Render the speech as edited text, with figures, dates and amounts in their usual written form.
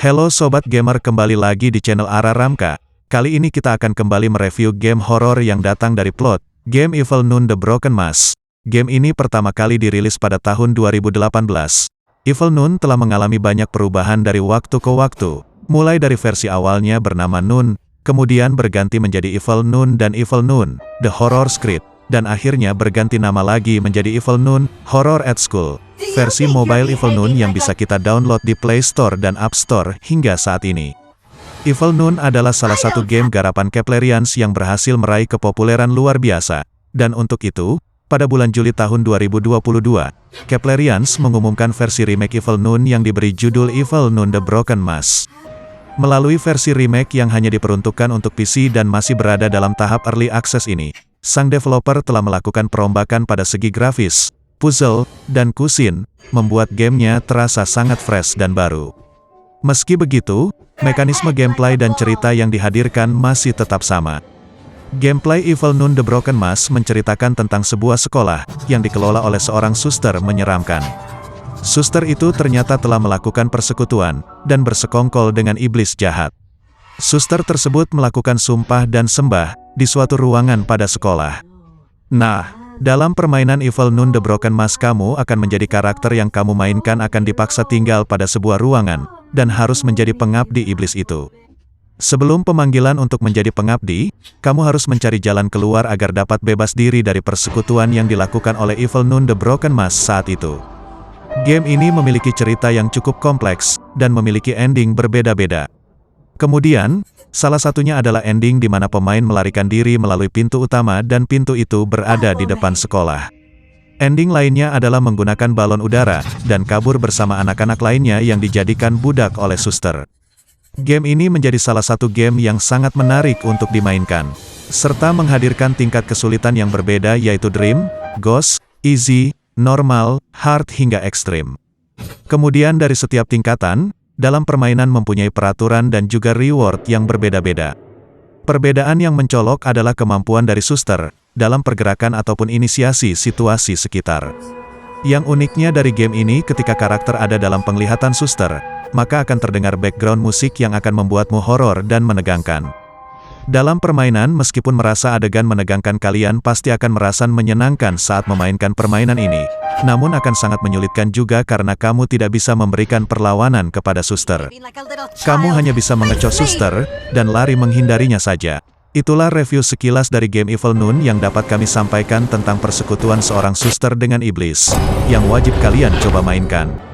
Halo Sobat Gamer, kembali lagi di channel Ara Ramka. Kali ini kita akan kembali mereview game horor yang datang dari plot game Evil Nun The Broken Mask. Game ini pertama kali dirilis pada tahun 2018. Evil Nun telah mengalami banyak perubahan dari waktu ke waktu, mulai dari versi awalnya bernama Nun, kemudian berganti menjadi Evil Nun dan Evil Nun The Horror Script, dan akhirnya berganti nama lagi menjadi Evil Nun Horror at School. Versi mobile Evil Nun yang bisa kita download di Play Store dan App Store hingga saat ini. Evil Nun adalah salah satu game garapan Keplerians yang berhasil meraih kepopuleran luar biasa. Dan untuk itu, pada bulan Juli tahun 2022, Keplerians mengumumkan versi remake Evil Nun yang diberi judul Evil Nun The Broken Mask. Melalui versi remake yang hanya diperuntukkan untuk PC dan masih berada dalam tahap early access ini, sang developer telah melakukan perombakan pada segi grafis, puzzle, dan cutscene, membuat gamenya terasa sangat fresh dan baru. Meski begitu, mekanisme gameplay dan cerita yang dihadirkan masih tetap sama. Gameplay Evil Nun The Broken Mask menceritakan tentang sebuah sekolah yang dikelola oleh seorang suster menyeramkan. Suster itu ternyata telah melakukan persekutuan dan bersekongkol dengan iblis jahat. Suster tersebut melakukan sumpah dan sembah di suatu ruangan pada sekolah. Nah, dalam permainan Evil Nun The Broken Mask, kamu akan menjadi karakter yang kamu mainkan akan dipaksa tinggal pada sebuah ruangan, dan harus menjadi pengabdi iblis itu. Sebelum pemanggilan untuk menjadi pengabdi, kamu harus mencari jalan keluar agar dapat bebas diri dari persekutuan yang dilakukan oleh Evil Nun The Broken Mask saat itu. Game ini memiliki cerita yang cukup kompleks, dan memiliki ending berbeda-beda. Kemudian, salah satunya adalah ending di mana pemain melarikan diri melalui pintu utama dan pintu itu berada di depan sekolah. Ending lainnya adalah menggunakan balon udara, dan kabur bersama anak-anak lainnya yang dijadikan budak oleh suster. Game ini menjadi salah satu game yang sangat menarik untuk dimainkan, serta menghadirkan tingkat kesulitan yang berbeda yaitu Dream, Ghost, Easy, Normal, Hard hingga Extreme. Kemudian dari setiap tingkatan, dalam permainan mempunyai peraturan dan juga reward yang berbeda-beda. Perbedaan yang mencolok adalah kemampuan dari suster dalam pergerakan ataupun inisiasi situasi sekitar. Yang uniknya dari game ini, ketika karakter ada dalam penglihatan suster, maka akan terdengar background musik yang akan membuatmu horor dan menegangkan. Dalam permainan, meskipun merasa adegan menegangkan, kalian pasti akan merasa menyenangkan saat memainkan permainan ini. Namun akan sangat menyulitkan juga karena kamu tidak bisa memberikan perlawanan kepada suster. Kamu hanya bisa mengecoh suster, dan lari menghindarinya saja. Itulah review sekilas dari game Evil Nun yang dapat kami sampaikan tentang persekutuan seorang suster dengan iblis, yang wajib kalian coba mainkan.